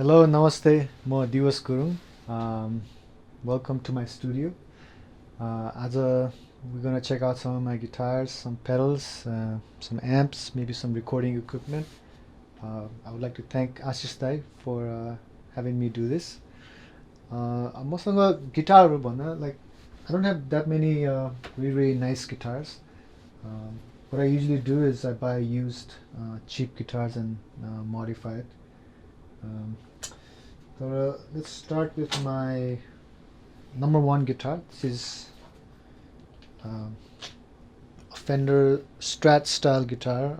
Hello, namaste. Mo Diwas Gurung. Welcome to my studio. We're gonna check out some of my guitars, some pedals, some amps, maybe some recording equipment. I would like to thank Ashish Dai for having me do this. मसँग गिटारहरू भन्दा like I don't have that many really nice guitars. What I usually do is I buy used cheap guitars and modify it. Let's start with my number one guitar. This is a Fender Strat style guitar.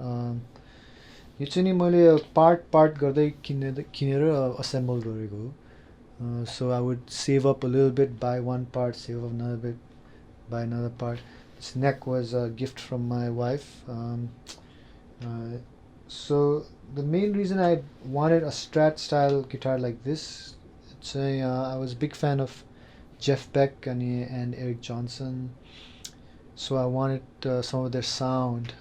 यो चाहिँ नि मैले part गर्दै किनेर assemble गरेको हो. So I would save up a little bit, buy one part, save up another bit, buy another part. This neck was a gift from my wife. So the main reason I wanted a Strat style guitar like this, I was a big fan of Jeff Beck and Eric Johnson, so I wanted some of their sound.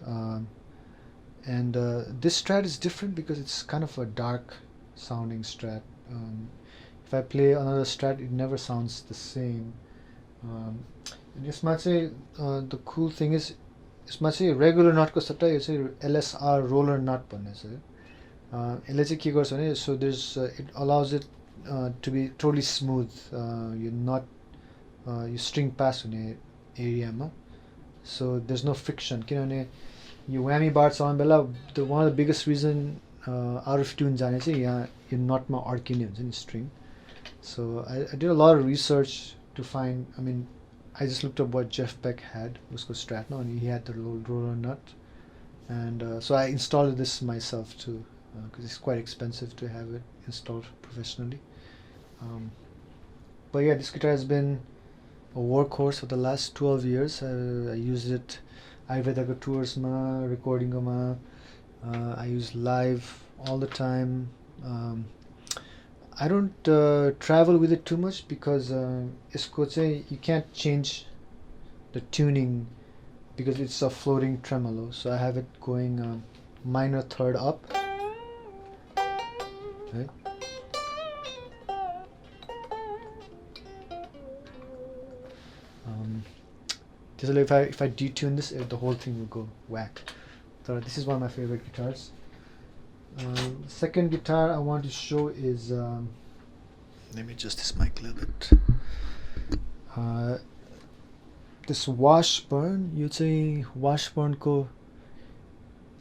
And this Strat is different because it's kind of a dark sounding Strat. If I play another Strat, it never sounds the same. The cool thing is, यसमा चाहिँ regular नटको सट्टा यो चाहिँ LSR roller नट भन्ने छ. यसले चाहिँ के गर्छ भने so there's it allows it to be totally smooth यो नट यो स्ट्रिङ पास हुने एरियामा. सो देयर्स नो फ्रिक्सन, किनभने यो व्यामी बार चलाउने बेला one of the biggest reason out of tune जाने चाहिँ यहाँ यो नटमा अड्किने हुन्छ नि string. So I did a lot of research to find, I mean I just looked up what Jeff Beck had, उसको Strat, and he had the roller nut, and so I installed this myself too, because it's quite expensive to have it installed professionally. But yeah, this guitar has been a workhorse for the last 12 years. I use it Ayurveda tours ma, recording ma. I use live all the time. I don't travel with it too much because you can't change the tuning because it's a floating tremolo. So I have it going minor third up. Right? If I detune this, the whole thing will go whack. So this is one of my favorite guitars. Second guitar I want to show is let me adjust this mic a little bit. This Washburn, यो चाहिँ Washburn को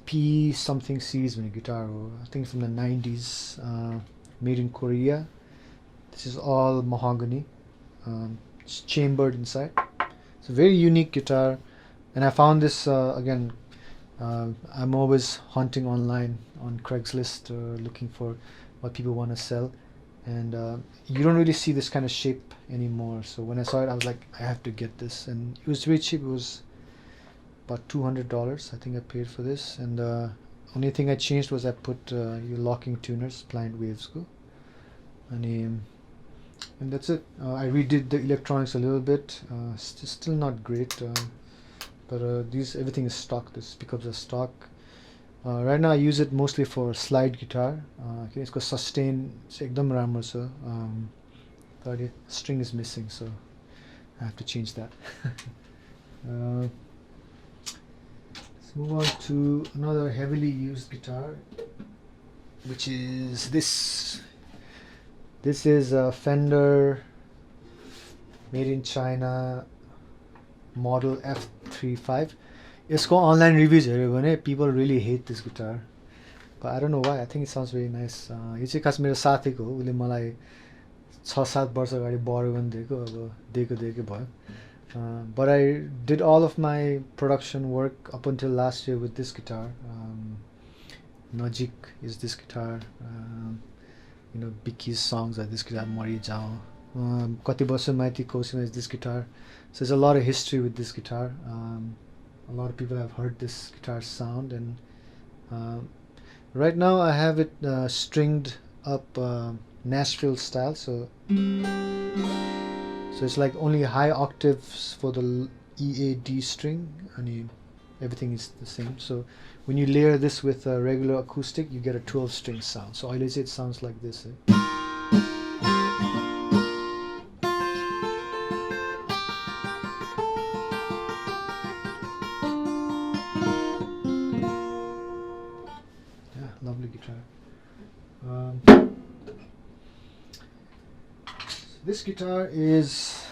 P something series भन्ने guitar हो. I think from the 90s, made in Korea. This is all mahogany. It's chambered inside. It's a very unique guitar, and I found this again. I'm always hunting online on Craigslist looking for what people want to sell, and you don't really see this kind of shape anymore. So when I saw it, I was like, I have to get this, and it was very cheap. It was about $200, I think I paid for this, and only thing I changed was I put your locking tuners, pliant waves go, and that's it. I redid the electronics a little bit. Still not great. But everything is stock. This pickups are stock. Right now I use it mostly for slide guitar. It's got sustain. It's ekdam राम्रो छ. But the string is missing, so I have to change that. Let's move on to another heavily used guitar, which is this. This is a Fender made in China model F-35. यसको online reviews हेऱ्यो भने people really hate this guitar, but I don't know why. I think it sounds very nice. यो चाहिँ खास मेरो साथीको हो. उसले मलाई 6-7 वर्ष अगाडि बर्गन दिएको, अब दिएको भयो. But I did all of my production work up until last year with this guitar. Najik is this guitar. Biki's songs are this guitar. Mari Jao. Kati Basu Maiti Kosima is this guitar. So there's a lot of history with this guitar. A lot of people have heard this guitar's sound, and right now I have it stringed up Nashville style. So it's like only high octaves for the E, A, D string, and everything is the same. So when you layer this with a regular acoustic, you get a 12-string sound. So I'll say it sounds like this. Lovely guitar. This guitar is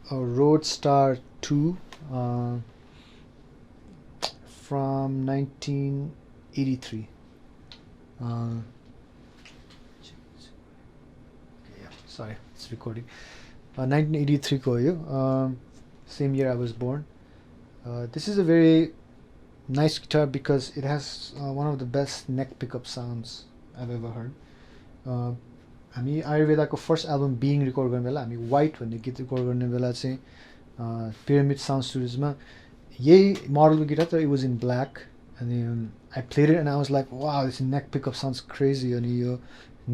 a Roadstar II from 1983. Sorry, it's recording. 1983 ko yo. Same year I was born. This is a very nice guitar because it has one of the best neck pickup sounds I've ever heard. हामी आयुर्वेदाको first album being record गर्ने बेला हामी white भन्ने गीत record गर्ने बेला चाहिँ pyramid sound स्टुडियोजमा यही मोडलको गिटार तर इट वाज इन ब्ल्याक अनि I played it and I was like wow this neck pickup sounds crazy अनि यो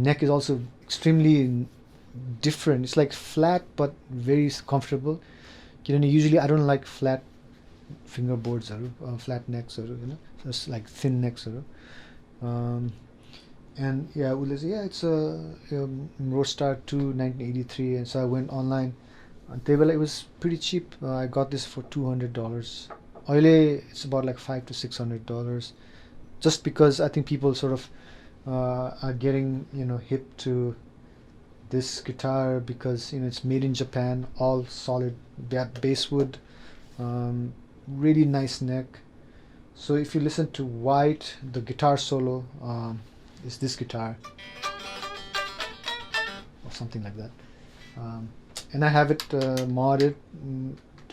neck is also extremely different it's like flat but very comfortable किनभने usually I don't like flat finger बोर्ड्सहरू flat नेक्सहरू होइन just like thin नेक्सहरू and yeah, it's a Roadstar II 1983, and so I went online. It was pretty cheap. I got this for $200. It's about like $500 to $600, just because I think people sort of are getting hip to this guitar because it's made in Japan, all solid basswood, really nice neck. So if you listen to White, the guitar solo. Is this guitar or something like that, and I have it modded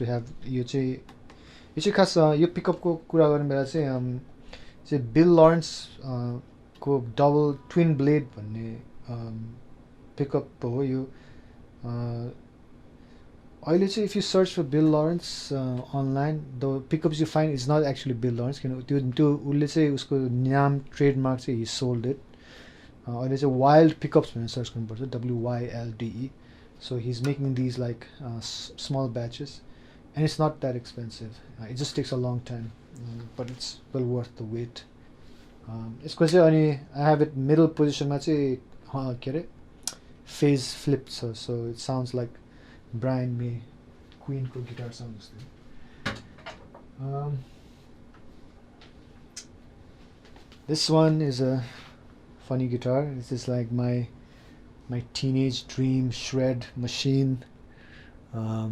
to have यो चाहिँ खास यो पिकअपको कुरा गर्ने बेला चाहिँ bill Lawrence को double twin blade भन्ने pickup हो यो अहिले चाहिँ if you search for bill Lawrence online the pickups you find is not actually bill Lawrence किन त्यो उसले चाहिँ उसको नाम ट्रेडमार्क चाहिँ हि सोल्ड इट अहिले चाहिँ वाइल्ड पिकअप्स भनेर सर्च गर्नुपर्छ WYLDE so he is making these like small batches and it's not that expensive it just takes a long time but it's well worth the wait यसको चाहिँ अनि I have it middle पोजिसनमा चाहिँ के अरे phase flip छ so it sounds like Brian May, Queen को guitar sounds. This one is a funny guitar. This is like my teenage dream shred machine. I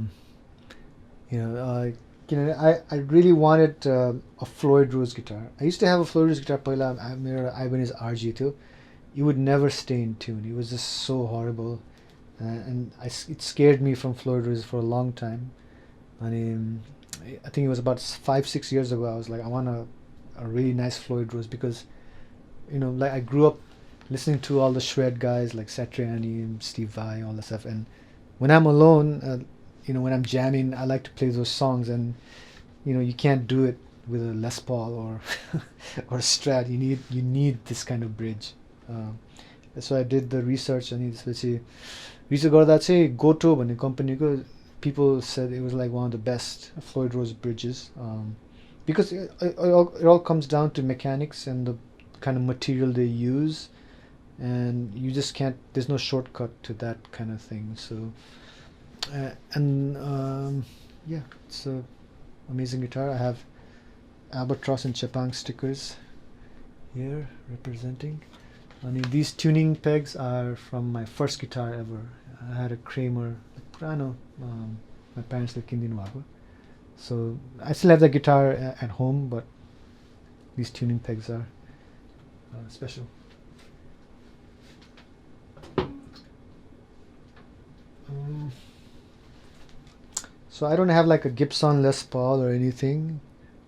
really wanted a Floyd Rose guitar. I used to have a Floyd Rose guitar. Pahila mero Ibanez RG too. It would never stay in tune. It was just so horrible. And it scared me from Floyd Rose for a long time. I think it was about 5-6 years ago. I was like, I want a really nice Floyd Rose because, like I grew up listening to all the shred guys like Satriani and Steve Vai, all that stuff. And when I'm alone, when I'm jamming, I like to play those songs. And you can't do it with a Les Paul or or a Strat. You need this kind of bridge. So I did the research and it's research गर्दा चाहिँ गोटो भन्ने कम्पनीको people said it was like one of the best Floyd Rose bridges because it all comes down to mechanics and the kind of material they use and you just can't there's no shortcut to that kind of thing so it's a amazing guitar. I have Albatross and Chepang stickers here representing. These tuning pegs are from my first guitar ever. I had a Kramer Prano. My parents were kindinu bhako. So I still have the guitar at home, but these tuning pegs are special. So I don't have like a Gibson Les Paul or anything,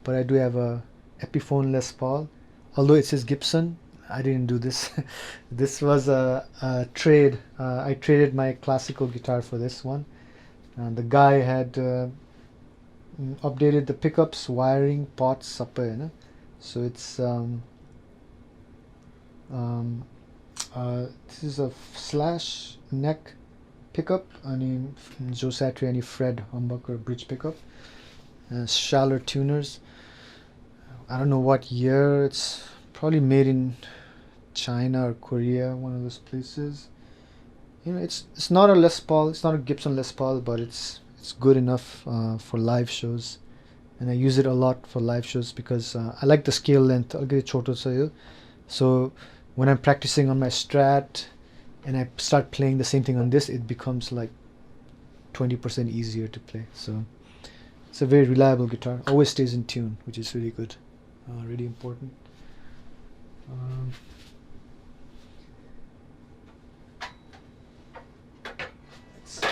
but I do have a Epiphone Les Paul. Although it says Gibson, I didn't do this. This was a trade. I traded my classical guitar for this one. The guy had updated the pickups, wiring, pots, supper. So it's this is a slash neck pickup. Joe Satriani Fred humbucker bridge pickup. shallow tuners. I don't know what year. It's probably made in China or Korea, one of those places. You know, it's not a Les Paul, it's not a Gibson Les Paul, but it's good enough for live shows, and I use it a lot for live shows because I like the scale length. I'll get it shorter so when I'm practicing on my Strat and I start playing the same thing on this, it becomes like 20% easier to play. So it's a very reliable guitar, always stays in tune, which is really good, really important. Let's see.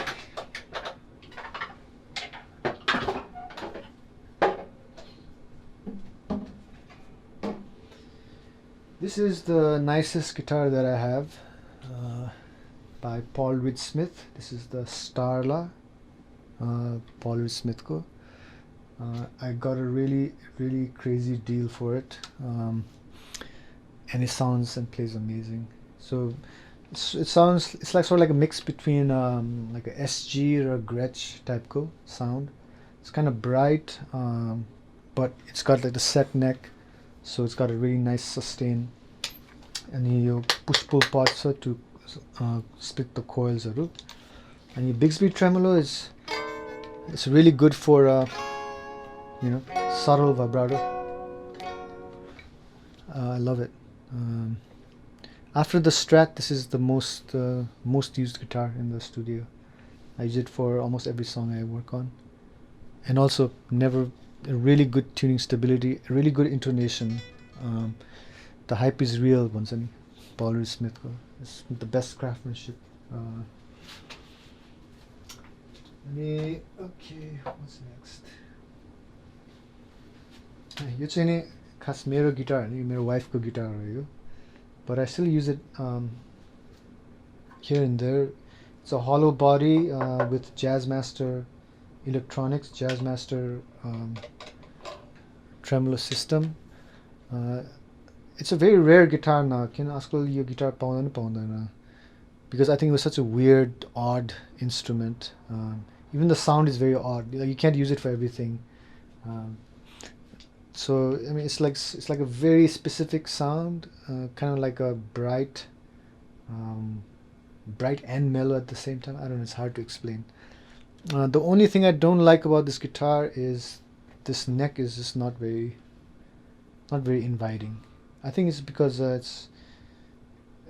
This is the nicest guitar that I have, by Paul Reed Smith. This is the Starla, Paul Reed Smith ko. I got a really crazy deal for it, and it sounds and plays amazing. So it's like sort of like a mix between like a SG or a Gretsch type ko sound. It's kind of bright, but it's got like the set neck, so it's got a really nice sustain, and you push pull parts to split the coils. And your Bigsby tremolo it's really good for you know, subtle vibrato. I love it. After the Strat, this is the most used guitar in the studio. I use it for almost every song I work on, and also a really good tuning stability, a really good intonation. The hype is real. Once and Paul Reed Smith, it's the best craftsmanship. Okay, what's next? यो चाहिँ नि खास मेरो guitar हैन, यो मेरो वाइफको guitar हो यो, but I still use it here and there. It's a hollow body with Jazzmaster electronics, Jazzmaster tremolo system. It's a very rare guitar now. किन आजकल यो guitar पाउँदैन पाउँदैन, because I think it was such a weird, odd instrument. Even the sound is very odd. Like, you can't use it for everything. So I mean, it's like a very specific sound, kind of like a bright and mellow at the same time. I don't know. It's hard to explain. The only thing I don't like about this guitar is this neck is just not very inviting. I think it's because it's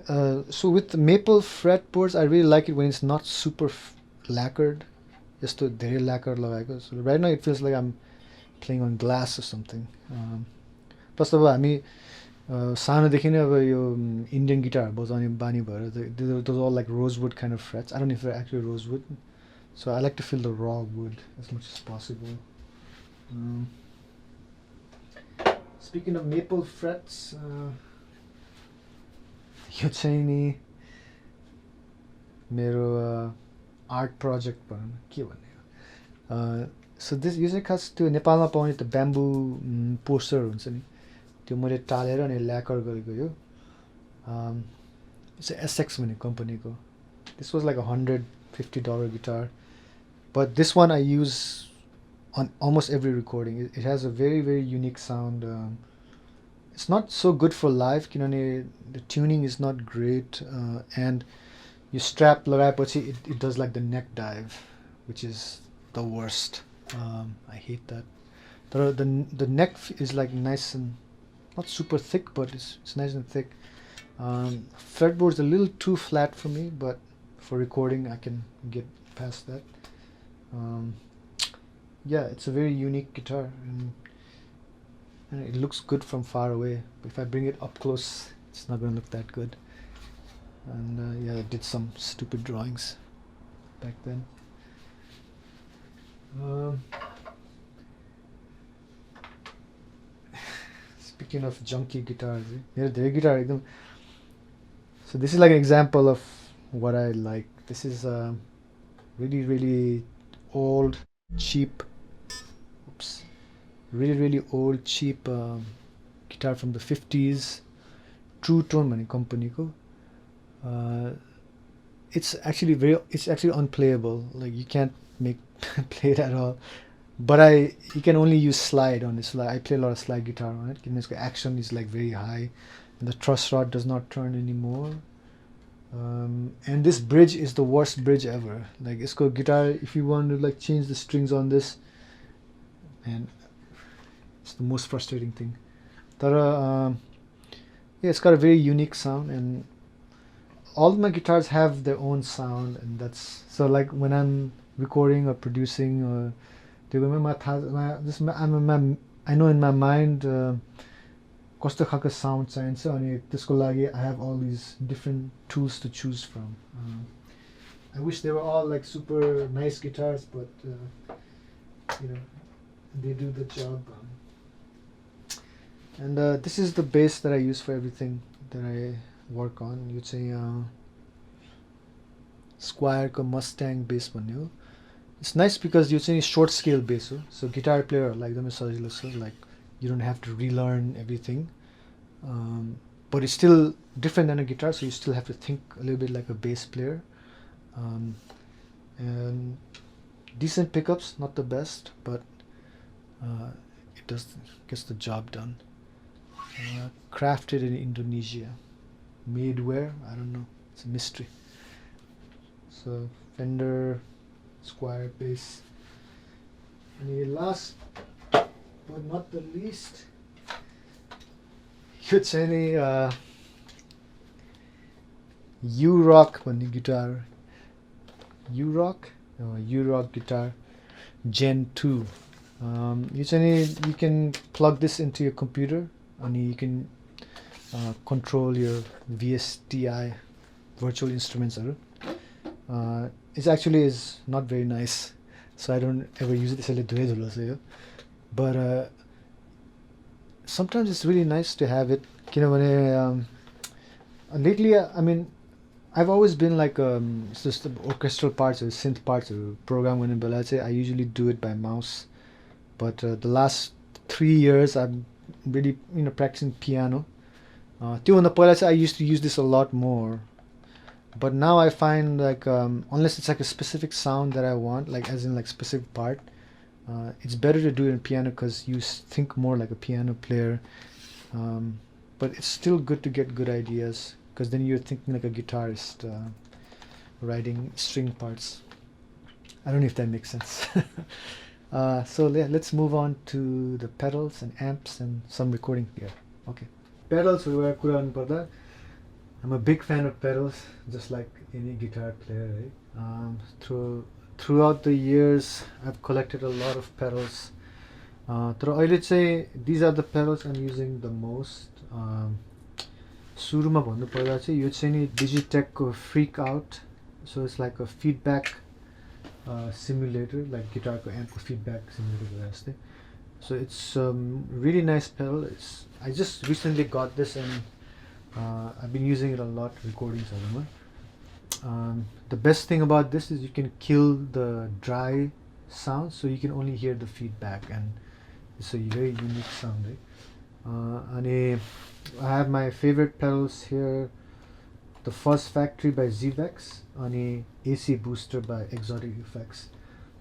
so with the maple fretboards, I really like it when it's not super lacquered. Just to धेरै lacquer लगाएको. So right now it feels like I'm playing on glass or something. Plus अब हामी सानोदेखि नै अब यो Indian guitar बजाउने बानी भएर those are all like rosewood kind of frets. I don't know if they're actually rosewood, so I like to feel the raw wood as much as possible. Speaking of maple frets, यो चाहिँ नि मेरो art project भनौँ न, के भन्ने हो. So this यो चाहिँ खास त्यो नेपालमा पाउने त ब्याम्बू पोस्टर हुन्छ नि, त्यो मैले टालेर अनि ल्याकर गरेको यो. It's SX भन्ने कम्पनीको. This was like $150 guitar, but this one I use on almost every recording. It has a very unique sound. It's not so good for live किनभने the tuning is not great, and you strap लगाएपछि it does like the neck dive, which is the worst. I hate that. The neck is like nice and not super thick, but it's nice and thick. Fretboard is a little too flat for me, but for recording I can get past that. Yeah, it's a very unique guitar, and it looks good from far away. But if I bring it up close, it's not going to look that good. And yeah, I did some stupid drawings back then. Speaking of junky guitars, धेरै guitar एकदम. So this is like an example of what I like. This is really old, cheap. Oops. Really old, cheap guitar from the 50s. Truetone भन्ने कम्पनीको. It's actually unplayable. Like, you can't play it at all. but you can only use slide on this. I play a lot of slide guitar on it. Its action is like very high, and the truss rod does not turn anymore. And this bridge is the worst bridge ever. Like it's got guitar. If you want to like change the strings on this, and it's the most frustrating thing. Yeah, it's got a very unique sound, and all my guitars have their own sound, and that's so like when I'm recording or producing or I know in my mind कस्तो खालको sound चाहिन्छ अनि त्यसको लागि I have all these different tools to choose from. I wish they were all like super nice guitars, but they do the job. And this is the bass that I use for everything that I work on. You'd say Squier ko Mustang bass भन्ने हो. It's nice because you'd say short scale bass हो. So guitar player like them is like you don't have to relearn everything. But it's still different than a guitar, so you still have to think a little bit like a bass player. And decent pickups, not the best, but gets the job done. Crafted in Indonesia, made where? I don't know. It's a mystery. So Fender Squier bass. And the last but not the least, you'd say any U-Rock भन्ने guitar. U-Rock? No, U-Rock guitar Gen 2. You can plug this into your computer and you can control your VSTI virtual instruments. It actually is not very nice, so I don't ever use it. But sometimes it's really nice to have it. Lately, I mean, I've always been like it's just the orchestral parts or synth parts or program when I usually do it by mouse. But the last 3 years, I'm really practicing piano. I used to use this a lot more. But now I find like unless it's like a specific sound that I want, like as in like specific part, it's better to do it in piano because you think more like a piano player. But it's still good to get good ideas because then you're thinking like a guitarist writing string parts. I don't know if that makes sense. So yeah, let's move on to the pedals and amps and some recording gear. Okay. Pedals, I'm a big fan of pedals, just like any guitar player, right? Throughout the years, I've collected a lot of pedals. I would say these are the pedals I'm using the most. सुरुमा भन्नु पर्दा चाहिँ यो चाहिँ नि Digitech को Freak Out. So it's like a feedback simulator, like guitar ko amp ko feedback simulator. So it's really nice pedal. I just recently got this and I've been using it a lot recording. The best thing about this is you can kill the dry sound, so you can only hear the feedback, and it's a very unique sound, right? I have my favorite pedals here: the Fuzz Factory by Zvex and AC Booster by Exotic Effects.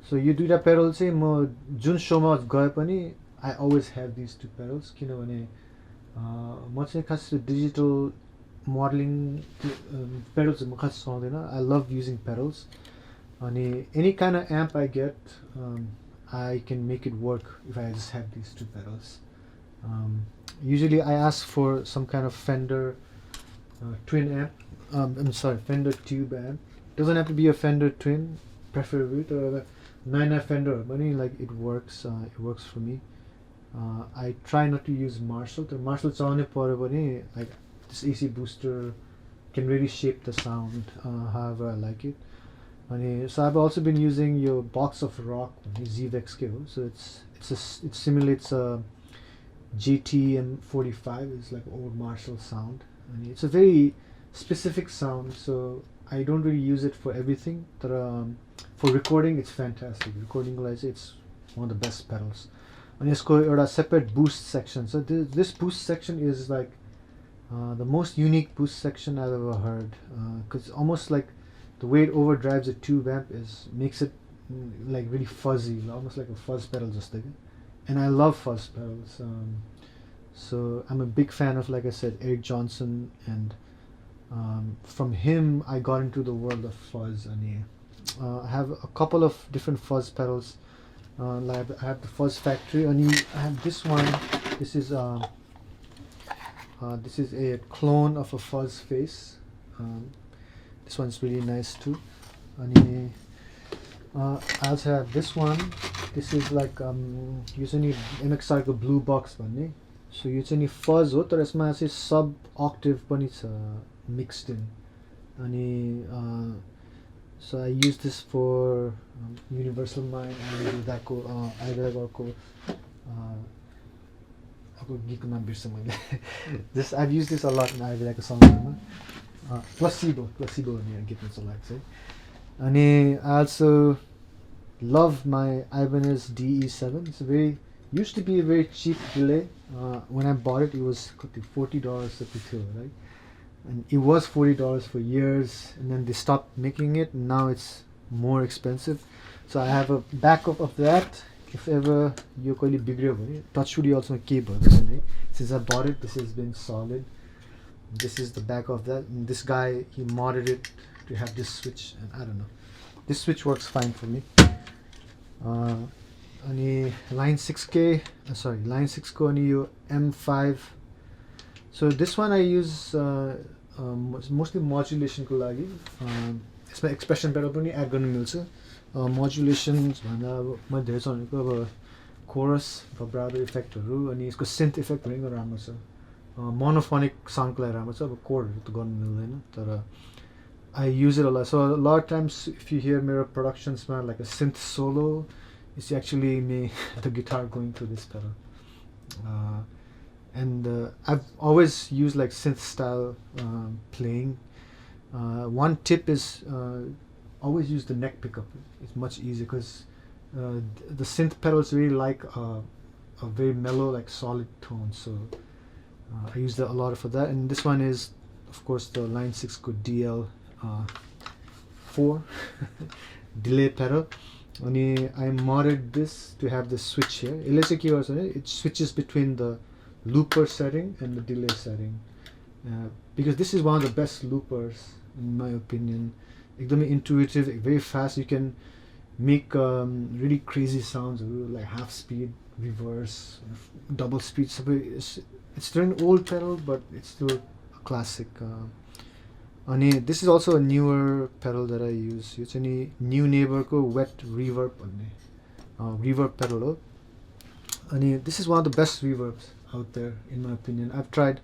So you do the pedal चाहिँ म जुन शोमा गए पनि I always have these two pedals किनभने म चाहिँ खास digital modeling pedals म खास चलाउँदैन. I love using pedals. अनि any kind of amp I get, I can make it work if I just have these two pedals. Usually I ask for some kind of Fender twin amp. I'm sorry, Fender tube amp. Doesn't have to be a Fender twin, preferably. Or 9 Fender, but like it works. It works for me. I try not to use Marshall. The Marshall like this AC booster can really shape the sound however I like it. So I've also been using your Box of Rock Zvex scale. So it simulates a JTM45. It's like old Marshall sound. It's a very specific sound. So I don't really use it for everything. But for recording, it's fantastic. Recording, it's one of the best pedals. And it's got a separate boost section. So this boost section is like the most unique boost section I've ever heard. Because almost like the way it overdrives a tube amp makes it like really fuzzy, almost like a fuzz pedal just like. And I love fuzz pedals. So I'm a big fan of, like I said, Eric Johnson, and from him I got into the world of fuzz. And I have a couple of different fuzz pedals. Like I have the Fuzz Factory, and I have this one. This is a clone of a fuzz face. This one's really nice too. And I also have this one. This is like usually MXR को blue box भन्ने. So usually fuzz हो तर यसमा चाहिँ sub octave पनि छ mixed in. अनि so I use this for Universal Mind and दाको आइबेको ako गीतको नाम बिर्सेँ मैले. This I've used this a lot in आइबेको songहरुमा. Placebo भन्ने गीतमा चलाएको छ. And I also love my Ibanez DE7. Used to be a very cheap delay. When I bought it, it was $40 a piece, right? And it was $40 for years, and then they stopped making it, and now it's more expensive. So I have a backup of that. If ever you कहिले बिग्रियो भने touchwood also keep it. Since I bought it, this has been solid. This is the back of that. And this guy, he modded it to have this switch, and I don't know. This switch works fine for me. Line 6K, line 6 ko ani yo M5. So this one I use mostly modulation ko लागि. यसमा expression pedal पनि add गर्न मिल्छ. Modulation भन्दा अब मैले धेरै चलाएको अब chorus, vibrato effectहरु अनि यसको synth effect पनि राम्रो छ. Monophonic sound को लागि राम्रो छ. अब chordहरु त गर्न मिल्दैन तर I use it a lot. So a lot of times if you hear mirror productions like a synth solo, it's actually me the guitar going through this pedal. And I've always used like synth style playing. One tip is always use the neck pickup. It's much easier because the synth pedals really like a very mellow, like solid tone. So I use that a lot for that. And this one is, of course, the Line 6 good DL 4 delay pedal. And I modded this to have the switch here. It switches between the looper setting and the delay setting. Because this is one of the best loopers in my opinion. Ekdamai intuitive, very fast. You can make really crazy sounds like half speed, reverse, double speed. It's still an old pedal, but it's still a classic. And this is also a newer pedal that I use. It's a new neighbor ko wet reverb reverb pedal. And this is one of the best reverbs out there in my opinion. I've tried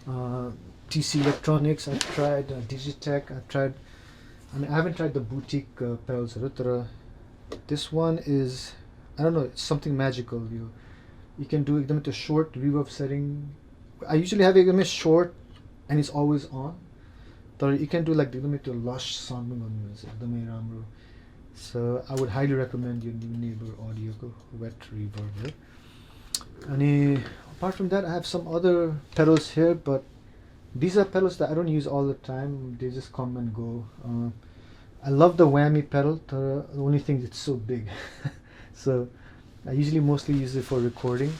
TC Electronics, I've tried Digitech, I've tried. I haven't tried the boutique pedals. This one is, I don't know, it's something magical. You can do them with a short reverb setting. I usually have it short and it's always on. But you can do like the lush sound on music. So I would highly recommend your new neighbor audio wet reverb. And apart from that, I have some other pedals here, but these are pedals that I don't use all the time. They just come and go. I love the whammy pedal. The only thing it's so big. So I usually mostly use it for recording.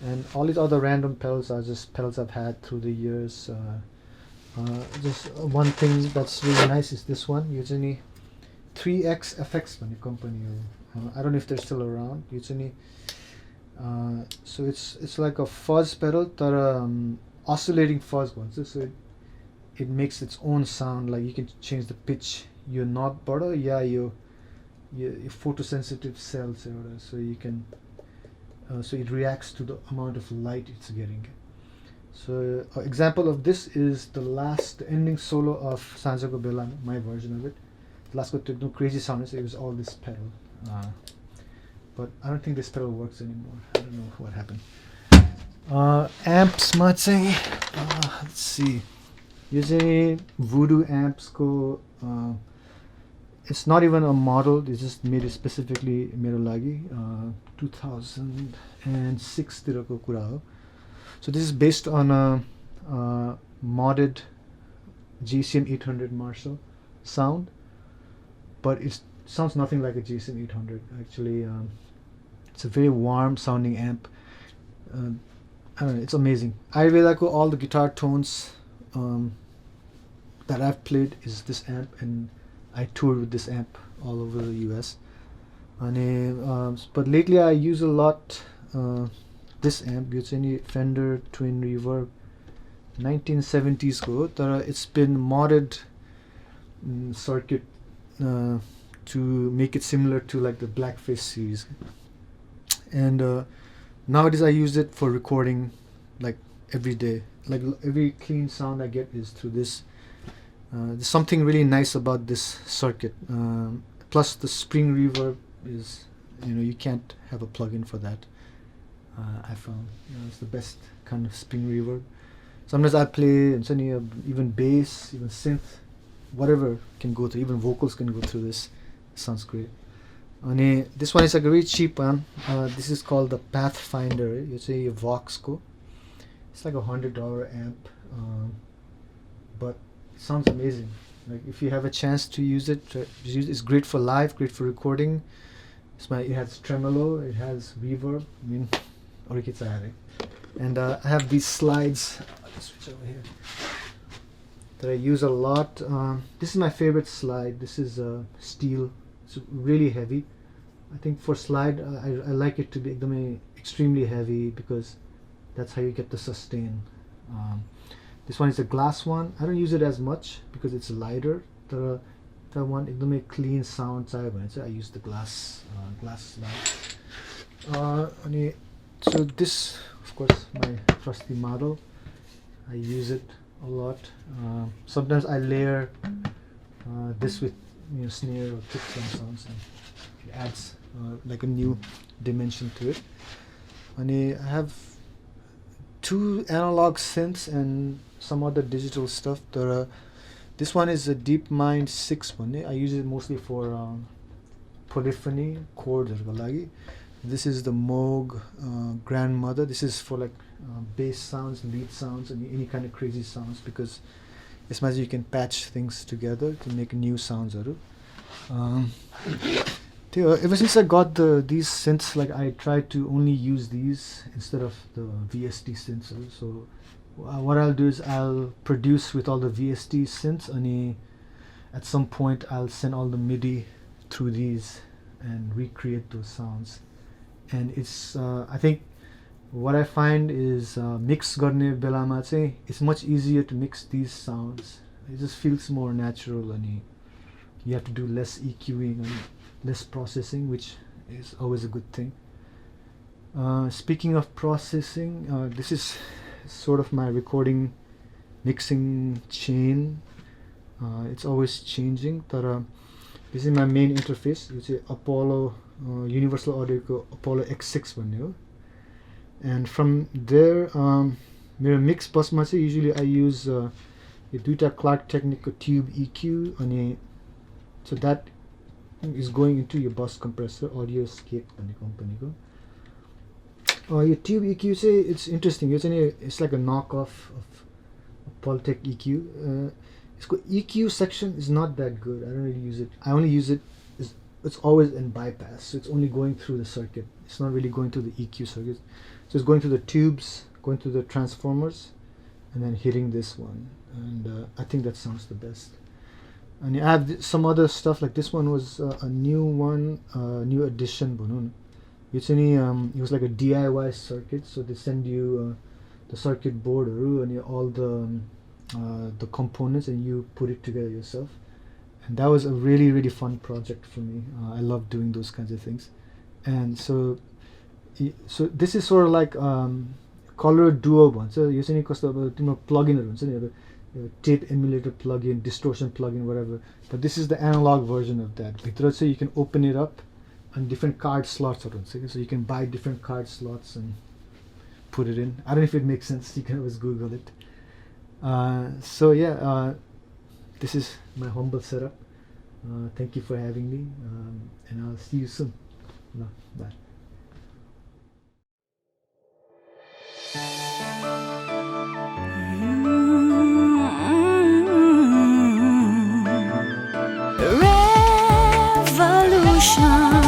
And all these other random pedals are just pedals I've had through the years. Just one thing that's really nice is this one. Usually 3X FX company. I don't know if they're still around. Usually, so it's like a fuzz pedal, oscillating fuzz one. So it makes its own sound. Like you can change the pitch. You're not butter, your photosensitive cells, so you can. So it reacts to the amount of light it's getting. So an example of this is the ending solo of Sanjako Bela, my version of it. The last got no crazy sound, so it was all this pedal. But I don't think this pedal works anymore. I don't know what happened. Amps, Mustang. Let's see. Using Voodoo Amps it's not even a model. They just made it specifically मेरो लागि 2006 तिरको कुरा हो. So this is based on a modded GCM 800 Marshall sound, but it's sounds nothing like a Jason 800. Actually, it's a very warm sounding amp. I don't know, it's amazing. I really like all the guitar tones that I've played is this amp, and I toured with this amp all over the US. But lately I use a lot this amp. It's any Fender Twin Reverb 1970s ko, it's been modded circuit to make it similar to like the Blackface series, and nowadays I use it for recording like every day. Like every clean sound I get is through this. There's something really nice about this circuit. Plus the spring reverb is, you can't have a plugin for that. I found it's the best kind of spring reverb. Sometimes I play and even bass, even synth, whatever can go through. Even vocals can go through this. It sounds great. And this one is like a very cheap one. This is called the Pathfinder. It's a Vox Co. It's like $100 amp, but it sounds amazing. Like if you have a chance to use it, it's great for live, great for recording. It has tremolo, it has reverb. And I have these slides. I'll just switch over here. That I use a lot. This is my favorite slide. This is steel. It's really heavy. I think for slide, I like it to be extremely heavy because that's how you get the sustain. This one is a glass one. I don't use it as much because it's lighter. The one ekdamai clean sound chahiyo भने चाहिँ I use the glass slide. So this, of course, my trusty model. I use it a lot. Sometimes I layer this with snare or kick drum sounds, and it adds like a new dimension to it. And I have 2 analog synths and some other digital stuff. This one is a DeepMind 6 one. I use it mostly for polyphony chords. This is the Moog Grandmother. This is for like bass sounds, lead sounds, and any kind of crazy sounds, because it's nice you can patch things together to make new sounds. Ever since I got these synths, like I try to only use these instead of the VST synths. So what I'll do is I'll produce with all the VST synths, and at some point I'll send all the MIDI through these and recreate those sounds. And it's I think what I find is mix गर्ने बेलामा चाहिँ it's much easier to mix these sounds. It just feels more natural, and you have to do less EQing and less processing, which is always a good thing. Speaking of processing, this is sort of my recording mixing chain. It's always changing. This is my main interface. It's a Apollo Universal Audio Apollo X6 one. And from there, मेरो mix busमा चाहिँ usually I use यो दुईटा Clark Technico tube EQ, अनि so that is going into your bus compressor, Audioscape भन्ने कम्पनीको. Your tube EQ चाहिँ it's interesting. It's like a knockoff of Polytech EQ. Its EQ section is not that good. I don't really use it. I only use it. It's always in bypass, so it's only going through the circuit. It's not really going through the EQ circuit. So it's going through the tubes, going through the transformers, and then hitting this one. And I think that sounds the best. And I have some other stuff, like this one was a new one, new addition. It was like a DIY circuit, so they send you the circuit board and all the components, and you put it together yourself. And that was a really, really fun project for me. I love doing those kinds of things. And so this is sort of like color duo one. So you see plugin, tape emulator plugin, distortion plugin, whatever. But this is the analog version of that. So you can open it up and different card slots. So you can buy different card slots and put it in. I don't know if it makes sense. You can always Google it. So yeah, this is my humble setup. Thank you for having me, and I'll see you soon. Bye. Revolution. ocean.